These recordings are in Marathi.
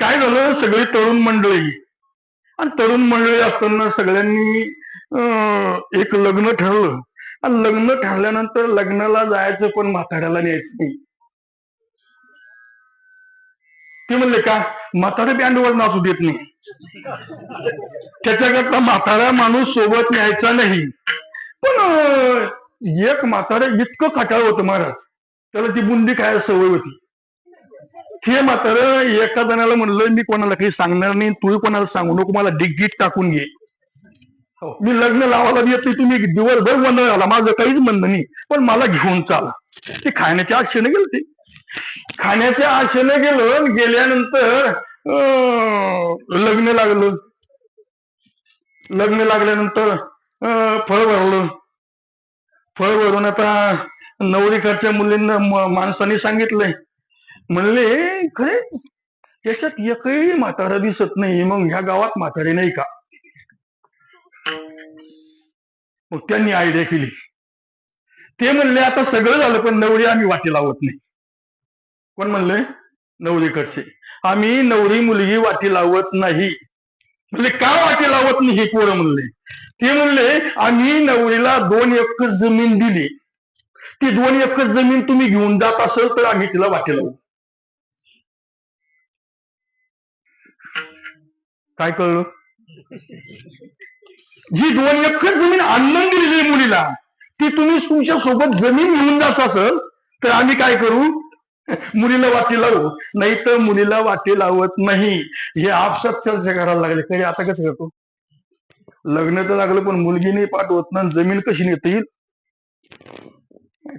काय झालं, सगळी तरुण मंडळी आणि तरुण मंडळी असताना सगळ्यांनी एक लग्न ठरलं आणि लग्न ठरल्यानंतर लग्नाला जायचं पण म्हाताऱ्याला न्यायचं नाही. ते म्हणले का म्हातारा बँडवर नाचू देत नाही, त्याच्याकरता म्हातारा माणूस सोबत न्यायचा नाही. पण एक म्हातारा इतकं खटाळ होतं महाराज, त्याला ती बुंदी खायला सवय होती. ते म्हातारं एका जणाला म्हणलं मी कोणाला काही सांगणार नाही, तू कोणाला सांगू नको, मला डिग्गीत टाकून घे. मी लग्न लावायला येते, तुम्ही दिवसभर बंद झाला, माझं काहीच म्हणणं नाही, पण मला घेऊन चाला. ते खाण्याच्या आशेने गेलं, ते खाण्याच्या आशेने गेलं. गेल्यानंतर लग्न लागलं. लग्न लागल्यानंतर फळ भरलं. फळ भरून आता नवरीकडच्या मुलींना माणसाने सांगितलंय, म्हणले खरे त्याच्यात एकही म्हातारा दिसत नाही, मग ह्या गावात म्हातारे नाही का? मग त्यांनी आयडिया केली. ते म्हणले आता सगळं झालं पण नवरी आम्ही वाटी लावत नाही. कोण म्हणले? नवरीकडचे. आम्ही नवरी मुलगी वाटी लावत नाही. म्हणजे का वाटी लावत नाही हे पोरं म्हणले. ते म्हणले आम्ही नवरीला 2 एकर जमीन दिली, ती 2 एकर जमीन तुम्ही घेऊन जात असेल तर आम्ही तिला वाटी लावू. काय कळलं? जी 2 एकर जमीन आणून दिलेली मुलीला, ती तुम्ही तुमच्या सोबत जमीन घेऊन जात असेल तर आम्ही काय करू, मुलीला वाटी लावू, नाही तर मुलीला वाटी लावत नाही. हे आपसात चर्चा करायला लागले. तरी आता कसं करतो, लग्न तर लागलं पण मुलगी नाही पाठवत ना, जमीन कशी नेता येईल?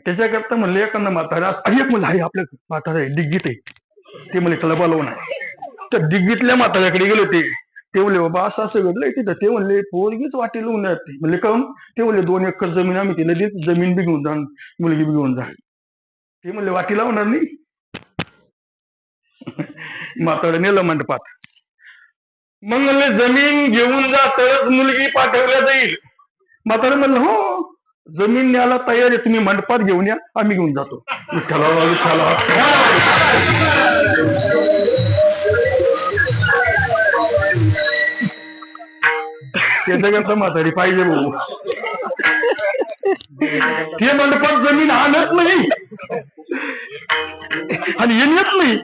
त्याच्याकरता म्हणले एखादा म्हातारा एक मुलं आहे आपल्या म्हातारा आहे, डिग्गीत आहे, ते म्हणले त्याला बोलवून तर डिग्गीतल्या म्हाताऱ्याकडे गेले. ते म्हणले बाबा असं असं घडलंय तिथं. ते म्हणले पोरगीच वाटी लावून येते. म्हणले काहून? ते म्हणले 2 एकर जमीन आम्ही तिला देत, जमीन बी घेऊन जा, मुलगी बी घेऊन जा. ते म्हणले वाटी लावणार नाही. म्हातारा नेलं मंडपात. मग म्हणले जमीन घेऊन जा तरच मुलगी पाठवल्या जाईल. म्हातारा म्हणलं हो, जमीन न्यायला तयार आहे, तुम्ही मंडपात घेऊन या, आम्ही घेऊन जातो. त्याच्याकरता म्हातारी पाहिजे भाऊ. ते मंडपात जमीन आणत नाही आणि येत नाही.